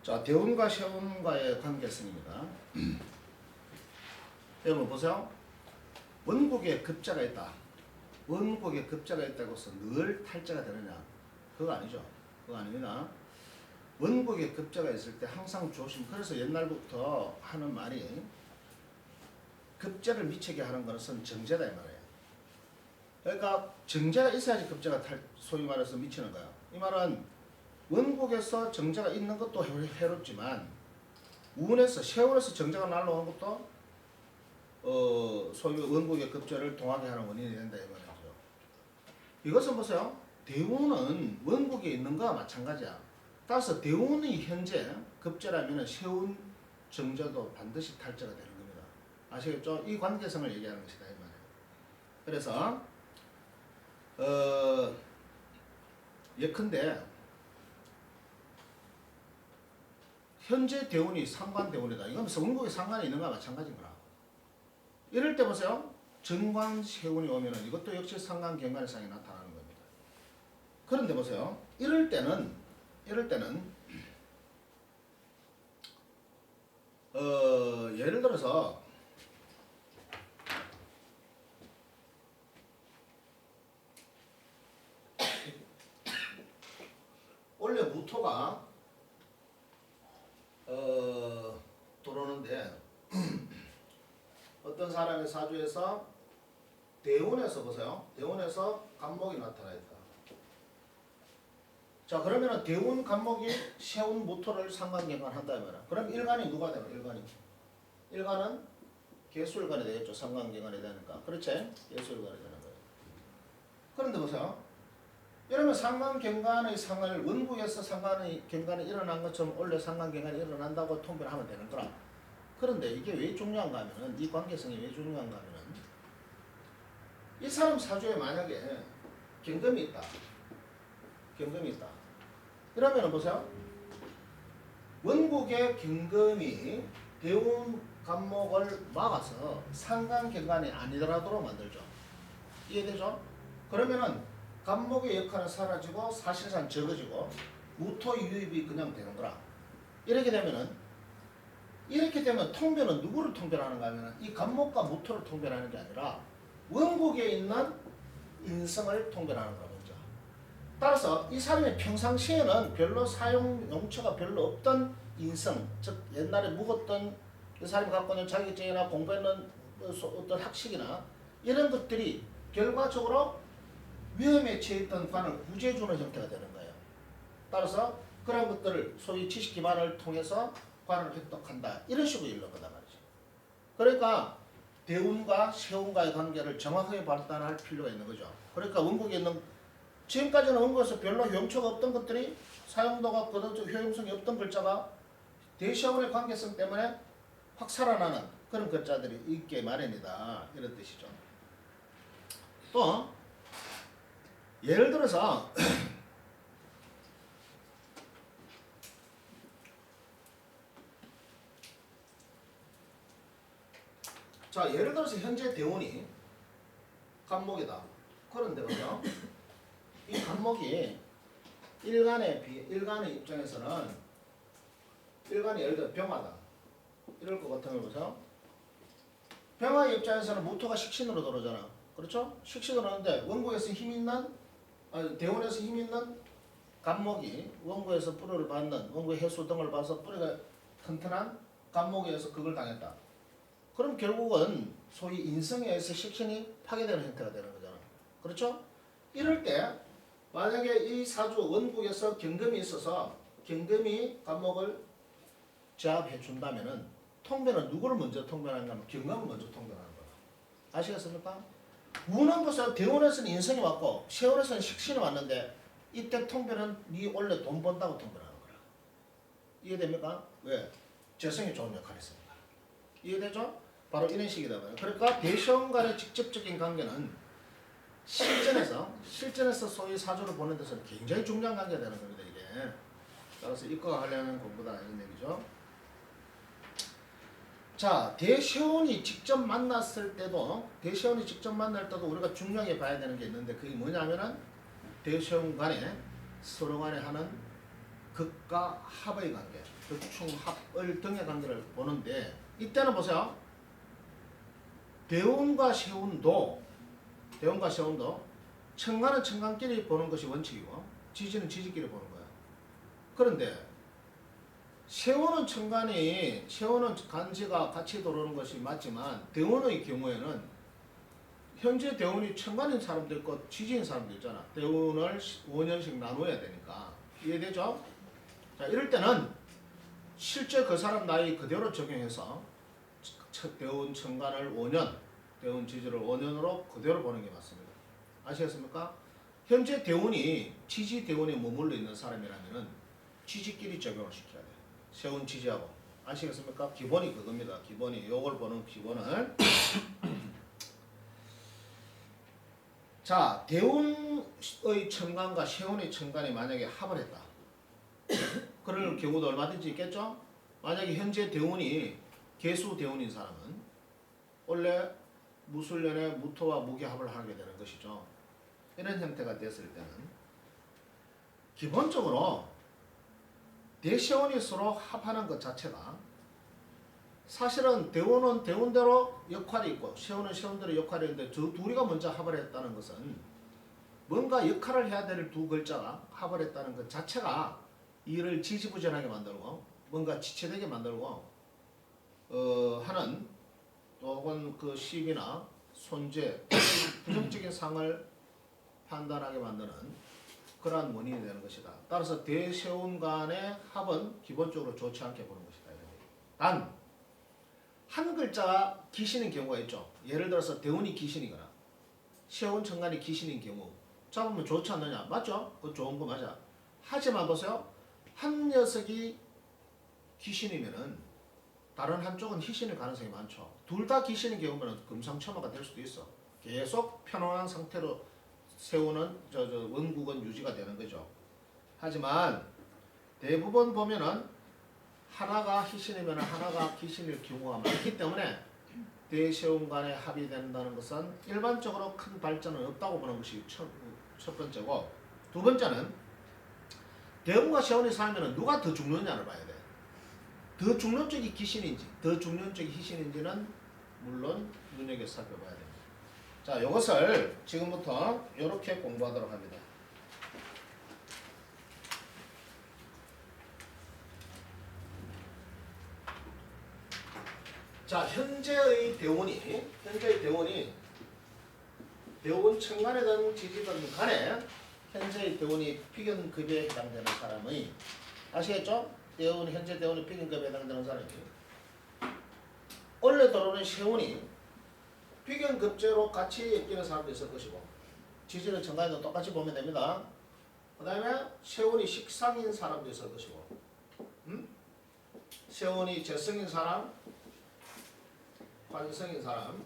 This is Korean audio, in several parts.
자, 대운과 세운과의 관계성입니다. 여러분 보세요. 원국에 급자가 있다. 원국에 급자가 있다고 해서 늘 탈자가 되느냐? 그거 아니죠. 그거 아닙니다. 원국에 급자가 있을 때 항상 조심. 그래서 옛날부터 하는 말이 급자를 미치게 하는 것은 정제다 이 말이에요. 그러니까 정제가 있어야지 급자가 소위 말해서 미치는 거야. 이 말은 원국에서 정제가 있는 것도 해롭지만 운에서 세운에서 정제가 날라오는 것도 소위 원국의 급제를 동하게 하는 원인이 된다 이 말이죠. 이것은 보세요. 대운은 원국에 있는 거와 마찬가지야. 따라서 대운이 현재 급제라면 세운 정제도 반드시 탈제가 되는 겁니다. 아시겠죠? 이 관계성을 얘기하는 것이다 이 말이에요. 그래서 예컨대 현재 대운이 상관대운이다. 이건 원국에 상관이 있는 거와 마찬가지인 거라. 이럴 때 보세요. 정관세운이 오면은 이것도 역시 상관경관상이 나타나는 겁니다. 그런데 보세요. 이럴 때는 예를 들어서 원래 무토가 들어오는데 어떤 사람의 사주에서 대운에서 보세요. 대운에서 간목이 나타나 있다. 자, 그러면은 대운 간목이 세운 무토를 상관경관한다 말이야. 그럼 일간이 누가 되나? 일간은 계수일간이 되겠죠. 상관경관이 되니까. 그렇지? 계수일간이 되는 거예요. 그런데 보세요. 이러면 상관경관의 상을 원국에서 상관경관이 일어난 것처럼 원래 상관경관이 일어난다고 통변을 하면 되는 거라. 그런데 이게 왜 중요한가 하면은 이 관계성이 왜 중요한가 하면은 이 사람 사주에 만약에 경금이 있다. 이러면은 보세요. 원국의 경금이 대운 간목을 막아서 상관경관이 아니더라도 만들죠. 이해되죠? 그러면은 간목의 역할은 사라지고 사실상 적어지고 무토 유입이 그냥 되는 거라. 이렇게 되면 통변은 누구를 통변하는가 하면 이 간목과 무토를 통변하는 게 아니라 원국에 있는 인성을 통변하는 거라 먼저. 따라서 이 사람의 평상시에는 별로 사용 용처가 별로 없던 인성, 즉 옛날에 묵었던 이 사람이 갖고 있는 자격증이나 공부했는 어떤 학식이나 이런 것들이 결과적으로 위험에 처해있던 관을 구제해주는 형태가 되는 거예요. 따라서 그런 것들을 소위 지식 기반을 통해서 관을 획득한다. 이런 식으로 읽는 거다 말이죠. 그러니까 대운과 세운과의 관계를 정확하게 발달할 필요가 있는 거죠. 그러니까 원국에 있는 지금까지는 원국에서 별로 효용처가 없던 것들이 사용도가 그다지 효용성이 없던 글자가 대세운의 관계성 때문에 확 살아나는 그런 글자들이 있게 마련이다. 이런 뜻이죠. 또 예를 들어서 자, 예를 들어서 현재 대운이 간목이다. 그런데 보세요. 이 간목이 일간의 입장에서는 일간이 예를 들어 병화다. 이럴 것 같으면 보세요. 병화의 입장에서는 무토가 식신으로 들어오잖아. 그렇죠? 식신으로 오는데 원국에서 대운에서 힘 있는 간목이 원국에서 뿌리를 받는 원국의 해수 등을 봐서 뿌리가 튼튼한 간목에서 그걸 당했다. 그럼 결국은 소위 인성에 의해서 식신이 파괴되는 형태가 되는 거잖아. 그렇죠? 이럴 때 만약에 이 사주 원국에서 경금이 있어서 경금이 간목을 제압해 준다면은 통변은 누구를 먼저 통변하는가 하면 경금을 먼저 통변하는 거야. 아시겠습니까? 운은 보세요. 대운에서는 인성이 왔고 세운에서는 식신이 왔는데 이때 통변은 네 원래 돈 번다고 통변하는 거야. 이해됩니까? 왜? 재성이 좋은 역할을 했습니다. 이해되죠? 바로 이런 식이다 말이에요. 그러니까 대시험 간의 직접적인 관계는 실전에서 소위 사주를 보는 데서는 굉장히 중요한 관계가 되는 겁니다. 이게. 따라서 이과 하려는 공부다 이런 얘기죠. 자, 대시운이 직접 만났을 때도 우리가 중요하게 봐야 되는 게 있는데 그게 뭐냐면은 대시운 간에 서로 간에 하는 극과 합의 관계, 극충합을 등의 관계를 보는데 이때는 보세요. 대운과 세운도 천간은 천간끼리 보는 것이 원칙이고 지지는 지지끼리 보는 거야. 그런데 세운은 간지가 같이 들어오는 것이 맞지만 대운의 경우에는 현재 대운이 천간인 사람도 있고 지지인 사람도 있잖아. 대운을 5년씩 나눠야 되니까. 이해되죠? 자, 이럴 때는 실제 그 사람 나이 그대로 적용해서 대운 천간을 5년, 대운 지지를 5년으로 그대로 보는 게 맞습니다. 아시겠습니까? 현재 대운이 지지 대운에 머물러 있는 사람이라면은 지지끼리 적용을 시켜야 돼. 세운 지지하고. 아시겠습니까? 기본이 그겁니다. 기본이 요걸 보는 기본을. 자, 대운의 천간과 세운의 천간이 만약에 합을 했다. 그럴 경우도 얼마든지 있겠죠? 만약에 현재 대운이 개수 대운인 사람은 원래 무술년에 무토와 무기합을 하게 되는 것이죠. 이런 형태가 됐을 때는 기본적으로 대세운이 서로 합하는 것 자체가 사실은 대운은 대운대로 역할이 있고 세운은 세운대로 역할이 있는데 저 둘이가 먼저 합을 했다는 것은 뭔가 역할을 해야 될 두 글자가 합을 했다는 것 자체가 일을 지지부진하게 만들고 뭔가 지체되게 만들고 하는 또는 그 시비나 손재 부정적인 상을 판단하게 만드는 그러한 원인이 되는 것이다. 따라서 대세운 간의 합은 기본적으로 좋지 않게 보는 것이다. 단 한 글자가 기신인 경우가 있죠. 예를 들어서 대운이 기신이거나 세운 천간이 기신인 경우 잡으면 좋지 않느냐? 맞죠? 그거 좋은 거 맞아. 하지만 보세요. 한 녀석이 기신이면은 다른 한쪽은 희신일 가능성이 많죠. 둘 다 기신인 경우면 금상첨화가 될 수도 있어. 계속 편안한 상태로 세우는 원국은 유지가 되는 거죠. 하지만 대부분 보면은 하나가 희신이면 하나가 기신일 경우가 많기 때문에 대세운 간에 합이 된다는 것은 일반적으로 큰 발전은 없다고 보는 것이 첫 번째고, 두 번째는 대운과 세운이 살면 누가 더 죽느냐를 봐야 돼. 더 죽는 쪽이 기신인지 더 죽는 쪽이 희신인지는 물론 눈여겨 살펴봐야 됩니다. 자, 이것을 지금부터 이렇게 공부하도록 합니다. 자, 현재의 대운이 대운 천간이든 지지든 간에 현재의 대운이 피견급에 해당되는 사람의, 아시겠죠? 현재 대운이 피견급에 해당되는 사람이 원래 들어오는 세운이 피견급제로 같이 엮이는 사람도 있을 것이고 지지는 천간에도 똑같이 보면 됩니다. 그 다음에 세운이 식상인 사람도 있을 것이고 세운이 재성인 사람, 관성인 사람,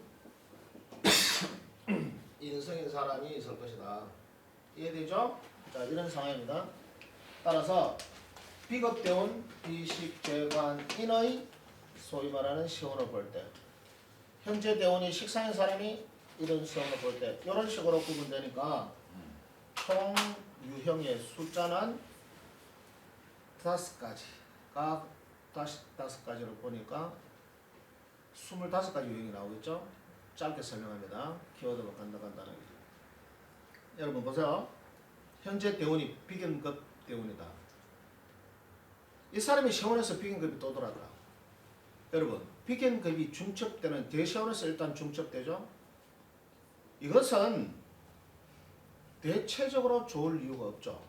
인성인 사람이 있을 것이다. 이해되죠? 자, 이런 상황입니다. 따라서 비겁대운 비식재관인의 소위 말하는 시운을 볼 때 현재 대운이 식상인 사람이 이런 시운을 볼 때 이런 식으로 구분되니까 총 유형의 숫자는 5가지가 5가지를 보니까 25가지 유형이 나오겠죠? 짧게 설명합니다. 키워드로 간단하게. 여러분 보세요. 현재 대운이 비견급 대운이다. 이 사람이 세운에서 비견급이 또 돌았다. 여러분, 비견급이 중첩되는 대세운에서 일단 중첩되죠? 이것은 대체적으로 좋을 이유가 없죠.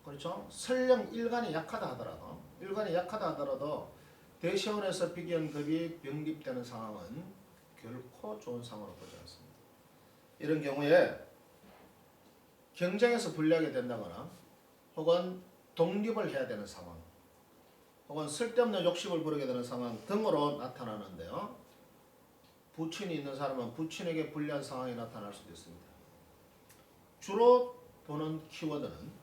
그렇죠? 설령 일간이 약하다 하더라도 대세운에서 비견급이 병립되는 상황은 결코 좋은 상황으로 보지 않습니다. 이런 경우에 경쟁에서 불리하게 된다거나 혹은 독립을 해야 되는 상황 혹은 쓸데없는 욕심을 부리게 되는 상황 등으로 나타나는데요. 부친이 있는 사람은 부친에게 불리한 상황이 나타날 수도 있습니다. 주로 보는 키워드는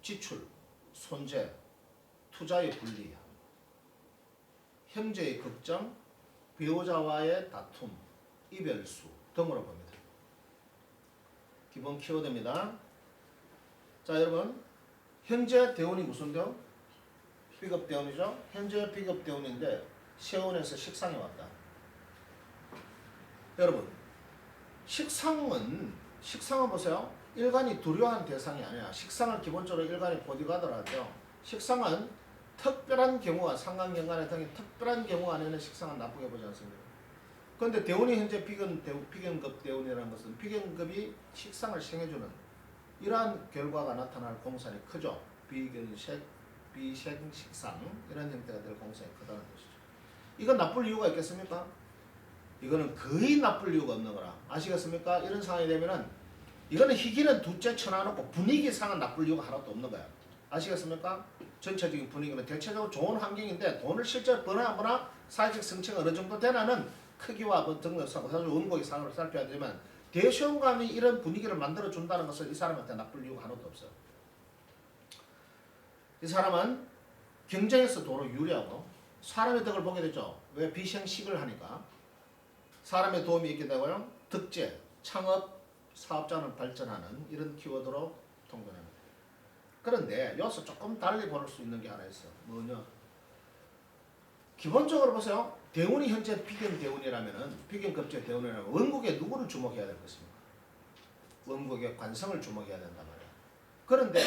지출, 손재, 투자의 불리함, 형제의 걱정, 배우자와의 다툼, 이별수 등으로 봅니다. 기본 키워드입니다. 자, 여러분, 현재 대운이 무슨 대운? 비급대운이죠. 현재 비급대운인데 세운에서 식상이 왔다. 여러분, 식상은 보세요. 일간이 두려워하는 대상이 아니야. 식상을 기본적으로 일간이 보디가드라 하죠. 식상은 특별한 경우가 상관경관의 등의 특별한 경우가 아니면 식상은 나쁘게 보지 않습니다. 그런데 대운이 현재 비견급 대운이라는 것은 비견급이 식상을 생해주는 이러한 결과가 나타날 공산이 크죠. 비견색, 비생식상 이런 형태가 될 공산이 크다는 것이죠. 이건 나쁠 이유가 있겠습니까? 이거는 거의 나쁠 이유가 없는 거라. 아시겠습니까? 이런 상황이 되면은 이거는 희기는 둘째 쳐놔놓고 분위기상은 나쁠 이유가 하나도 없는 거야. 아시겠습니까? 전체적인 분위기는 대체적으로 좋은 환경인데 돈을 실제로 버나 안 버나 사회적 성취가 어느 정도 되나는 크기와 등등 원고의 상황을 살펴야 되지만 대시험감이 이런 분위기를 만들어준다는 것은 이 사람한테 나쁠 이유가 하나도 없어요. 이 사람은 경쟁에서 도로 유리하고 사람의 덕을 보게 되죠. 왜? 비생식을 하니까. 사람의 도움이 있게 되고요. 득재, 창업, 사업자는 발전하는 이런 키워드로 통변합니다. 그런데 여기서 조금 달리 볼 수 있는 게 하나 있어. 뭐냐? 기본적으로 보세요. 대운이 현재 비견 대운이라면은 비견급제 대운이라면 원국에 누구를 주목해야 될 것입니까? 원국의 관성을 주목해야 된단 말이야. 그런데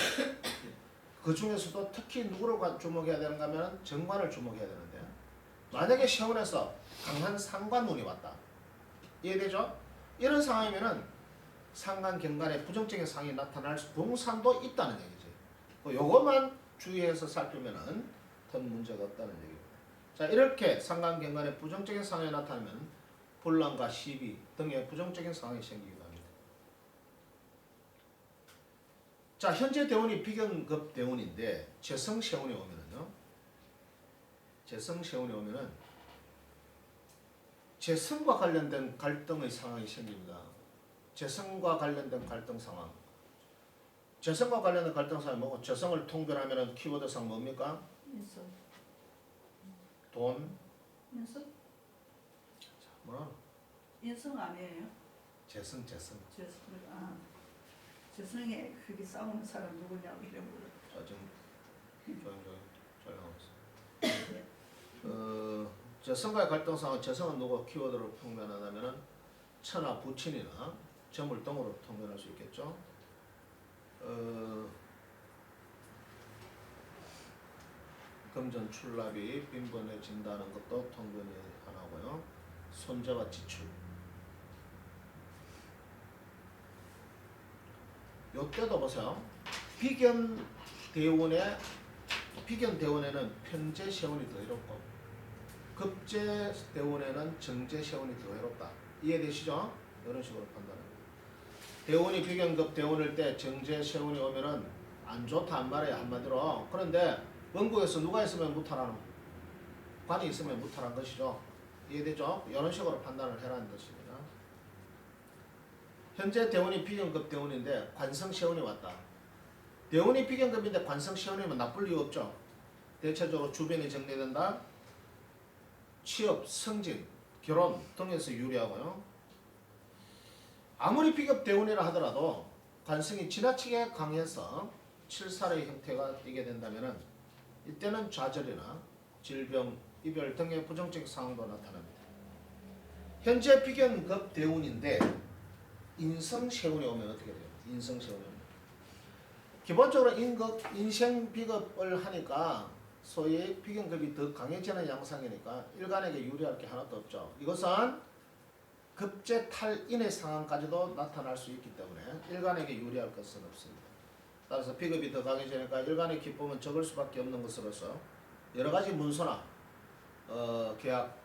그 중에서도 특히 누구를 주목해야 되는가 하면 정관을 주목해야 되는데 만약에 시험에서 강한 상관운이 왔다. 이해되죠? 이런 상황이면은 상관 경관에 부정적인 상황이 나타날 동산도 있다는 얘기지. 요것만 주의해서 살피면은 큰 문제가 없다는 얘기입니다. 자, 이렇게 상관 경관에 부정적인 상황이 나타나면 분란과 시비 등의 부정적인 상황이 생기기도 합니다. 자, 현재 대운이 비견급 대운인데 재성세운이 오면은요. 재성세운이 오면은 재성과 관련된 갈등의 상황이 생깁니다. 재성과 관련된 갈등 상황. 재성과 관련된 갈등 상황이 뭐고? 재성을 통변하면은 키워드상 뭡니까? 인성. 돈. 인성? 자, 뭐라? 인성 아니에요? 재성. 재성에 그게 싸우는 사람 누구냐고 이런 거. 자, 지금 조용하고 있어. 재성과의 갈등 상황. 재성은 누구 키워드로 통변하다면은 천하 부친이나 점을 등으로 통변할 수 있겠죠. 금전 출납이 빈번해진다는 것도 통변이 하나고요. 손재와 지출. 요때도 보세요. 비견 대운에는 편재 세운이 더 이롭고 급재 대운에는 정재 세운이 더 이롭다. 이해되시죠? 이런 식으로 판단합니다. 대운이 비견급 대운일 때 정재 세운이 오면은 안 좋다 안 말이야 한마디로. 그런데 원국에서 누가 있으면 무탈하는 관이 있으면 무탈한 것이죠. 이해되죠? 이런 식으로 판단을 해라는 것입니다. 현재 대운이 비견급 대운인데 관성 세운이 왔다. 대운이 비견급인데 관성 세운이면 나쁠 이유 없죠. 대체적으로 주변이 정리된다. 취업, 승진, 결혼 등에서 유리하고요. 아무리 비급 대운이라 하더라도 관성이 지나치게 강해서 칠살의 형태가 띄게 된다면 이때는 좌절이나 질병, 이별 등의 부정적 상황도 나타납니다. 현재 비견급 대운인데 인성세운이 오면 어떻게 돼요? 인성세운이 오면 기본적으로 인생 비급을 하니까 소위 비견급이 더 강해지는 양상이니까 일간에게 유리할 게 하나도 없죠. 이것은 급제 탈인의 상황까지도 나타날 수 있기 때문에 일간에게 유리할 것은 없습니다. 따라서 비급이 더 강해지니까 일간의 기쁨은 적을 수밖에 없는 것으로서 여러 가지 문서나 계약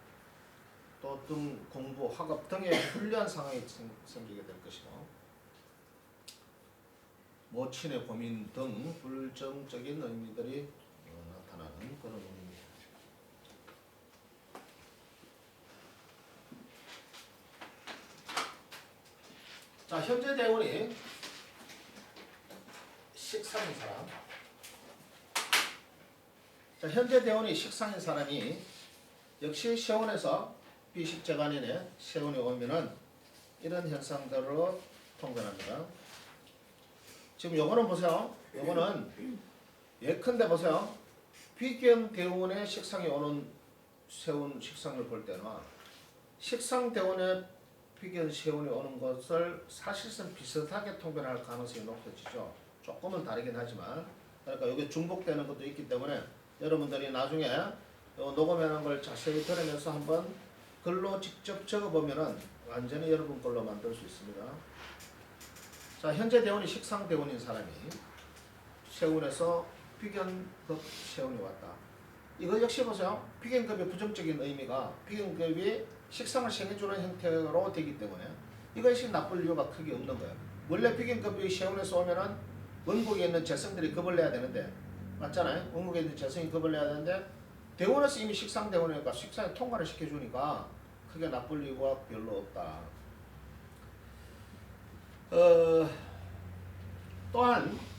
또 등 공부, 학업 등의 불리한 상황이 생기게 될 것이고 모친의 고민 등 불정적인 의미들이 나타나는 그런 의미입니다. 자, 현재 대운이 식상인 사람. 자, 현재 대운이 식상인 사람이 역시 세운에서 비식재간인에 세운이 오면은 이런 현상들로 통변합니다. 지금 요거는 보세요. 요거는 예컨대 보세요. 비견 대운의 식상이 오는 세운 식상을 볼 때는 식상 대운의 비견 세운이 오는 것을 사실상 비슷하게 통변할 가능성이 높아지죠. 조금은 다르긴 하지만 그러니까 이게 중복되는 것도 있기 때문에 여러분들이 나중에 녹음해놓은 걸 자세히 들으면서 한번 글로 직접 적어보면은 완전히 여러분 걸로 만들 수 있습니다. 자, 현재 대운이 식상 대운인 사람이 세운에서 비견급 세운이 왔다. 이거 역시 보세요. 비견급의 부정적인 의미가 비견급이 식상을 생해주는 형태로 되기 때문에 이것이 나쁠 이유가 크게 없는 거예요. 원래 비견급이 세운에서 오면은 원국에 있는 재성들이 겁을 내야 되는데 맞잖아요. 원국에 있는 재성이 겁을 내야 되는데 대원에서 이미 식상 대원이니까 식상에 통과를 시켜주니까 크게 나쁠 이유가 별로 없다. 또한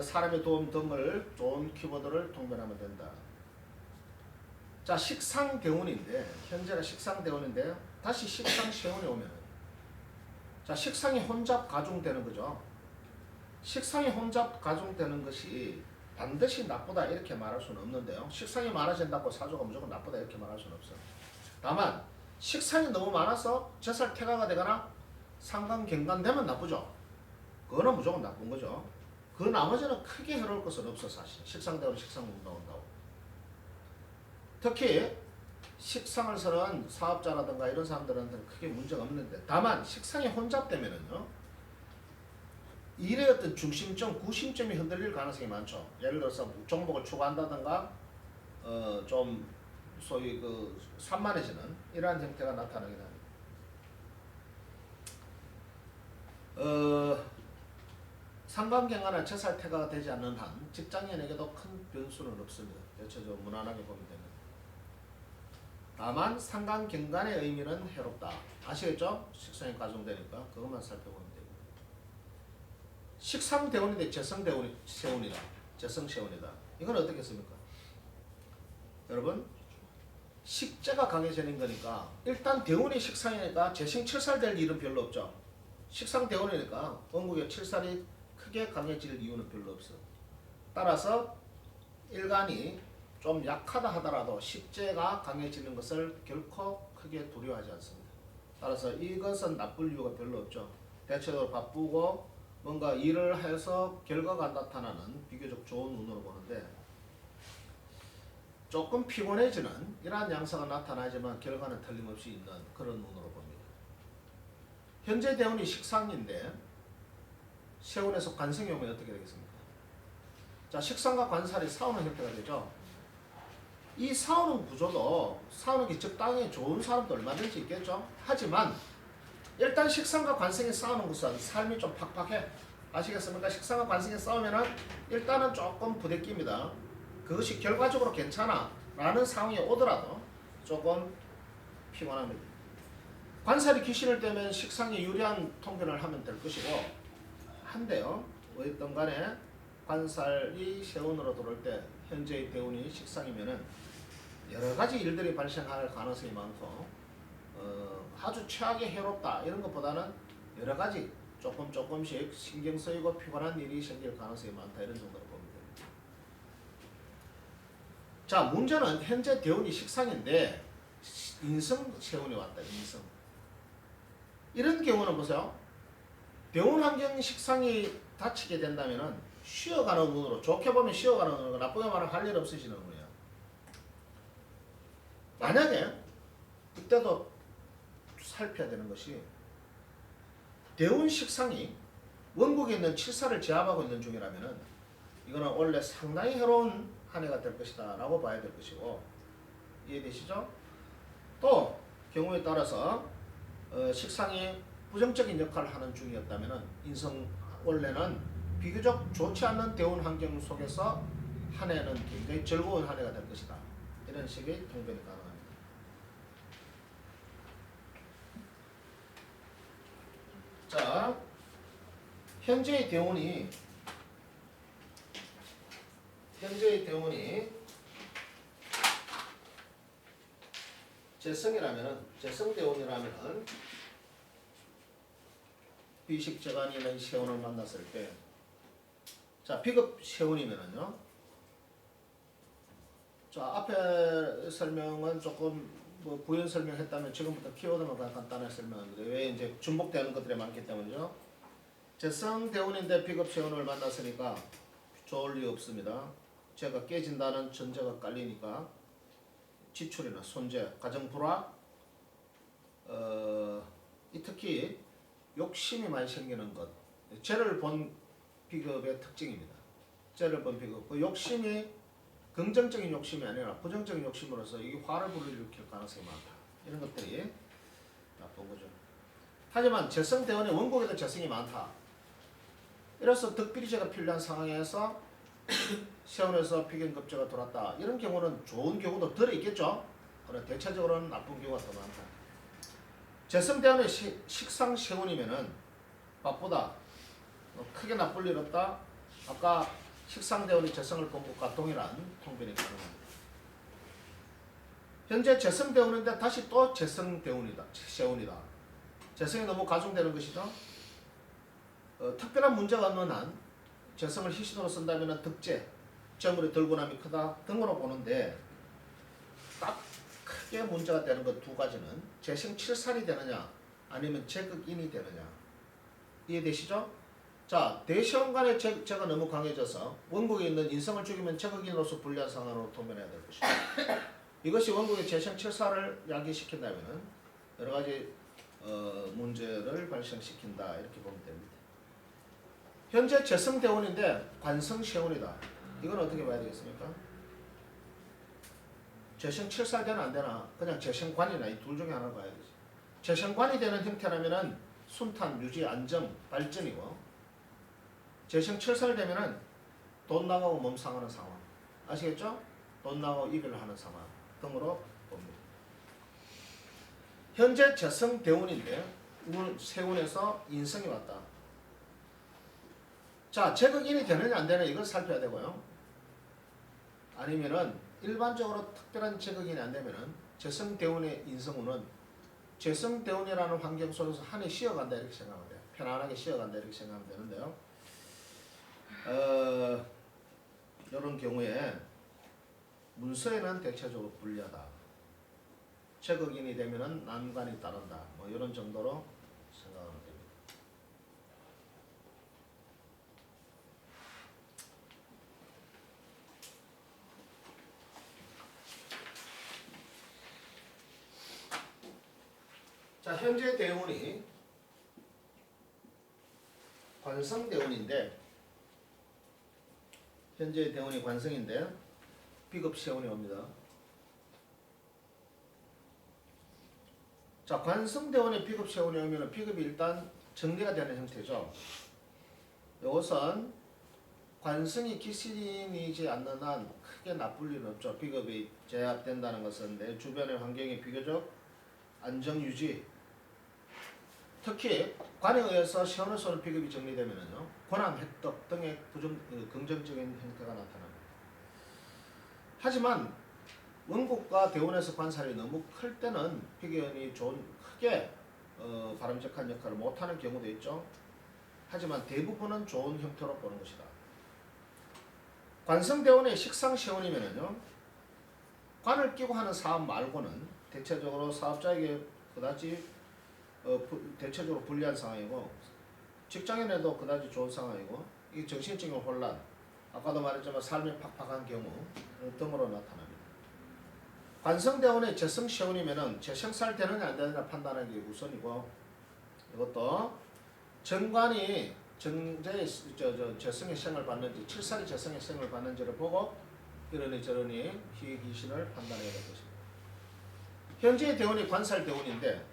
사람의 도움 등을 좋은 키워드를 통변하면 된다. 자, 식상 대운인데 현재가 식상 대운인데 다시 식상 세운이 오면은 자, 식상이 혼잡 가중되는 거죠. 식상이 혼잡 가중되는 것이 반드시 나쁘다 이렇게 말할 수는 없는데요. 식상이 많아진다고 사주가 무조건 나쁘다 이렇게 말할 수는 없어요. 다만 식상이 너무 많아서 젖살태가가 되거나 상관경관되면 나쁘죠. 그거는 무조건 나쁜 거죠. 그 나머지는 크게 해로울 것은 없어 사실. 식상대로 식상문 나온다고. 특히 식상을 쓰는 사업자라든가 이런 사람들한테는 크게 문제가 없는데 다만 식상이 혼잡되면은요. 일의 어떤 중심점, 구심점이 흔들릴 가능성이 많죠. 예를 들어서 종목을 추구한다든가 좀 소위 그 산만해지는 이러한 형태가 나타나긴 합니다. 상관경관이나 젖살태가가 되지 않는 한 직장인에게도 큰 변수는 없습니다. 대체적으로 무난하게 보면 됩니다. 다만 상관경관의 의미는 해롭다. 아시겠죠? 식상이 가중되니까 그것만 살펴보면 됩니다. 식상대운인데 재성세운이다. 재성세운이다. 이건 어떻겠습니까? 여러분 식재가 강해지는 거니까 일단 대운이 식상이니까 재생칠살될 일은 별로 없죠. 식상대운이니까 원국의 칠살이 크게 강해질 이유는 별로 없어. 따라서 일간이 좀 약하다 하더라도 식재가 강해지는 것을 결코 크게 두려워하지 않습니다. 따라서 이것은 나쁠 이유가 별로 없죠. 대체적으로 바쁘고 뭔가 일을 해서 결과가 나타나는 비교적 좋은 운으로 보는데 조금 피곤해지는 이러한 양상은 나타나지만 결과는 틀림없이 있는 그런 운으로 봅니다. 현재 대운이 식상인데 세운에서 관성이 오면 어떻게 되겠습니까? 자, 식상과 관살이 싸우는 형태가 되죠. 이 싸우는 구조도 싸우는 게 적당히 좋은 사람도 얼마든지 있겠죠. 하지만 일단 식상과 관성이 싸우는 것은 삶이 좀 팍팍해. 아시겠습니까? 식상과 관성이 싸우면은 일단은 조금 부대끼입니다. 그것이 결과적으로 괜찮아 라는 상황이 오더라도 조금 피곤합니다. 관살이 귀신을 떼면 식상에 유리한 통변을 하면 될 것이고 한데요. 어쨌든 간에 관살이 세운으로 들어올 때 현재의 대운이 식상이면은 여러 가지 일들이 발생할 가능성이 많고 아주 최악의 해롭다 이런 것보다는 여러 가지 조금씩 신경 쓰이고 피곤한 일이 생길 가능성이 많다 이런 정도로 보면 됩니다. 자, 문제는 현재 대운이 식상인데 인성 세운이 왔다. 인성. 이런 경우는 보세요. 대운 환경 식상이 닫히게 된다면은 쉬어가는 운으로 좋게 보면 쉬어가는 운으로 나쁘게 말하면 할 일 없으시는 운이에요. 만약에 그때도 살펴야 되는 것이 대운 식상이 원국에 있는 칠사를 제압하고 있는 중이라면은 이거는 원래 상당히 해로운 한 해가 될 것이다 라고 봐야 될 것이고 이해되시죠? 또 경우에 따라서 식상이 부정적인 역할을 하는 중이었다면은 인성 원래는 비교적 좋지 않는 대운 환경 속에서 한 해는 굉장히 즐거운 한 해가 될 것이다. 이런 식의 통변이 가능합니다. 자, 현재의 대운이 재성이라면은 재성대운이라면은 비식재간이 있는 세운을 만났을 때 자, 비급 세운이면은요 자, 앞에 설명은 조금 뭐 부연 설명했다면 지금부터 키워드만 간단하게 설명합니다. 왜 이제 중복되는 것들이 많기 때문이죠. 재성 대운인데 비급 세운을 만났으니까 좋을 리 없습니다. 제가 깨진다는 전제가 깔리니까 지출이나 손재, 가정 불화, 특히 욕심이 많이 생기는 것, 죄를 본 비급의 특징입니다. 죄를 본 비급, 그 욕심이 긍정적인 욕심이 아니라 부정적인 욕심으로서 이게 화를 불러일으킬 가능성이 많다. 이런 것들이 나쁜 거죠. 하지만 재성대원의 원곡에도 재성이 많다. 이래서 득비리제가 필요한 상황에서 세운에서 비견급제가 돌았다. 이런 경우는 좋은 경우도 덜 있겠죠. 그러나 대체적으로는 나쁜 경우가 더 많다. 재성대원의 식상 세운이면은 밥보다 크게 나쁠 일 없다. 아까 식상대운이 재성을 본 것과 동일한 통변이 가능합니다. 현재 재성대운인데 다시 또 재성대운이다. 세운이다. 재성이 너무 가중되는 것이죠. 특별한 문제가 없는 한 재성을 희신으로 쓴다면 득재, 재물의 덜고남이 크다 등으로 보는데 딱 크게 문제가 되는 것 두 가지는 재성 칠살이 되느냐 아니면 재극인이 되느냐. 이해되시죠? 자, 대시험간의 제가 너무 강해져서 원국에 있는 인성을 죽이면 제극인으로서 불리한 상황으로 도면해야 될 것이다. 이것이 원국의 재성 칠사를 야기시킨다면 여러 가지 문제를 발생시킨다 이렇게 보면 됩니다. 현재 재성 대운인데 관성 세운이다. 이건 어떻게 봐야 되겠습니까? 재성 칠사 되나 안 되나? 그냥 재성관이나 이 둘 중에 하나 봐야 되지. 재성관이 되는 형태라면은 순탄, 유지, 안정, 발전이고. 재성 칠살 되면은 돈 나가고 몸 상하는 상황. 아시겠죠? 돈 나가고 이별을 하는 상황 등으로 봅니다. 현재 재성 대운인데 세운에서 인성이 왔다. 자, 재극인이 되느냐 안 되느냐 이걸 살펴야 되고요. 아니면은 일반적으로 특별한 재극인이 안 되면은 재성 대운의 인성운은 재성 대운이라는 환경 속에서 한해 쉬어간다 이렇게 생각하면 돼요. 편안하게 쉬어간다 이렇게 생각하면 되는데요. 이런 경우에 문서에는 대체적으로 불리하다. 재극인이 되면은 난관이 따른다. 뭐 이런 정도로 생각하면 됩니다. 자, 현재 대운이 관성 대운인데 현재 대운이 관성인데 비급 세운이 옵니다. 자, 관성 대운에 비급 세운이 오면 비급이 일단 정리가 되는 형태죠. 이것은 관성이 기신이지 않는 한 크게 나쁠 일은 없죠. 비급이 제압된다는 것은 내 주변의 환경이 비교적 안정유지, 특히 관에 의해서 세운에서는 비급이 정리되면요 권한 획득 등의 긍정적인 형태가 나타납니다. 하지만 원국과 대운에서 관살이 너무 클 때는 비견이 크게 바람직한 역할을 못하는 경우도 있죠. 하지만 대부분은 좋은 형태로 보는 것이다. 관성대운의 식상세운이면요 관을 끼고 하는 사업 말고는 대체적으로 사업자에게 그다지 대체적으로 불리한 상황이고 직장인에도 그다지 좋은 상황이고 이 정신적인 혼란, 아까도 말했지만 삶이 팍팍한 경우 등으로 나타납니다. 관성대운의 재성세운이면은 재성살 되느냐 안 되느냐 판단하는 게 우선이고 이것도 정관이 재성의 생을 받는지 7살이 재성의 생을 받는지를 보고 이러니 저러니 희귀신을 판단해야 될 것입니다. 현재의 대운이 관살대운인데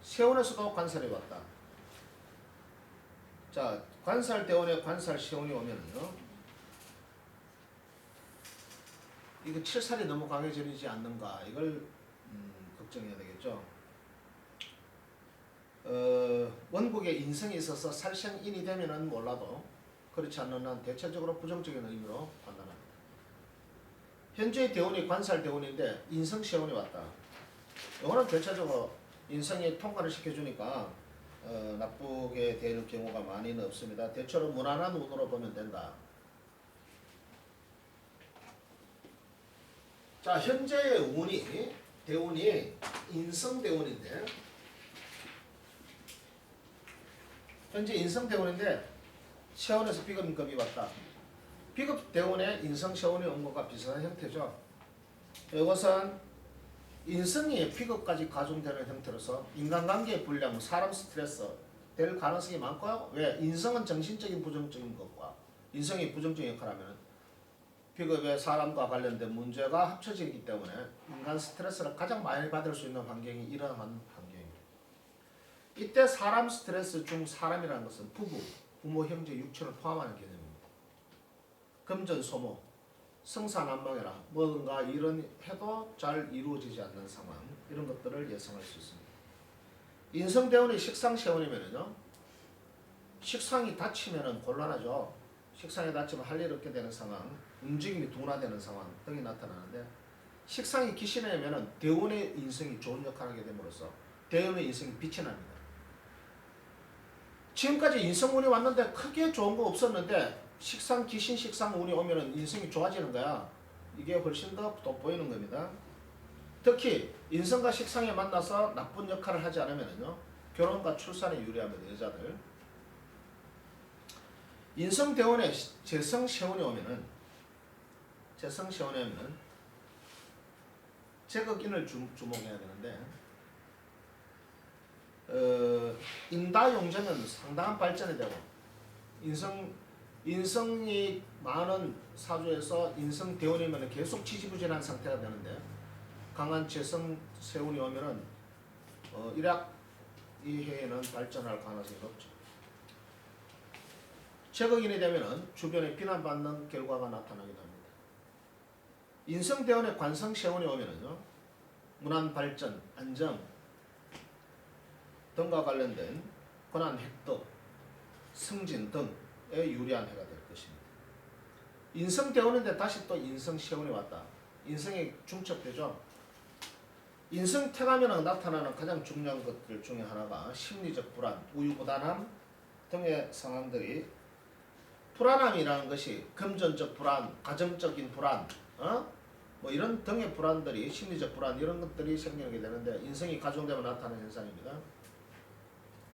세운에서도 관살이 왔다. 자, 관살대운에 관살세운이 오면은요 이거 7살이 너무 강해지지 않는가 이걸 걱정해야 되겠죠. 원국에 인성이 있어서 살생인이 되면은 몰라도 그렇지 않는 한 대체적으로 부정적인 의미로 판단합니다. 현재의 대운이 관살대운인데 인성세운이 왔다. 이거는 대체적으로 인성이 통과를 시켜주니까 나쁘게 될 경우가 많이는 없습니다. 대체로 무난한 운으로 보면 된다. 자, 현재의 운이 대운이 인성 대운인데 현재 인성 대운인데 세운에서 비급인급이 왔다. 비급 대운에 인성 세운이 온 것과 비슷한 형태죠. 이것은 인성이 비급까지 가중되는 형태로서 인간관계의 불량, 사람 스트레스 될 가능성이 많고요. 왜? 인성은 정신적인 부정적인 것과 인성이 부정적인 역할을 하면 비급의 사람과 관련된 문제가 합쳐지기 때문에 인간 스트레스를 가장 많이 받을 수 있는 환경이 일어나는 환경입니다. 이때 사람 스트레스 중 사람이라는 것은 부부, 부모, 형제, 육체를 포함하는 개념입니다. 금전소모, 성사난망해라, 뭔가 이런 해도 잘 이루어지지 않는 상황, 이런 것들을 예상할 수 있습니다. 인성대운이 식상세운이면요, 식상이 닫히면 곤란하죠. 식상이 닫히면 할 일 없게 되는 상황, 움직임이 둔화되는 상황 등이 나타나는데, 식상이 기신하면 대운의 인성이 좋은 역할을 하게 됨으로써 대운의 인성이 빛이 납니다. 지금까지 인성운이 왔는데 크게 좋은 거 없었는데 식상 기신 식상 운이 오면은 인성이 좋아지는 거야. 이게 훨씬 더 돋보이는 겁니다. 특히 인성과 식상이 만나서 나쁜 역할을 하지 않으면요, 결혼과 출산에 유리합니다. 여자들. 인성 대운에 재성 세운이 오면은 제극인을 주목해야 되는데, 인다용제는 상당한 발전이 되고 인성이 많은 사주에서 인성 대운이면 계속 지지부진한 상태가 되는데, 강한 재성 세운이 오면은 일약 이 해에는 발전할 가능성이 높죠. 제극인이 되면은 주변에 비난받는 결과가 나타나기도 합니다. 인성 대운에 관성 세운이 오면은요, 문안 발전, 안정 등과 관련된 권한 획득, 승진 등에 유리한 해가 될 것입니다. 인성 대운인데 다시 또 인성 세운이 왔다. 인성이 중첩되죠. 인성 태가면은 나타나는 가장 중요한 것들 중에 하나가 심리적 불안, 우유부단함 등의 상황들이, 불안함이라는 것이 금전적 불안, 가정적인 불안, 뭐 이런 등의 불안들이, 심리적 불안 이런 것들이 생기게 되는데 인성이 가중되면 나타나는 현상입니다.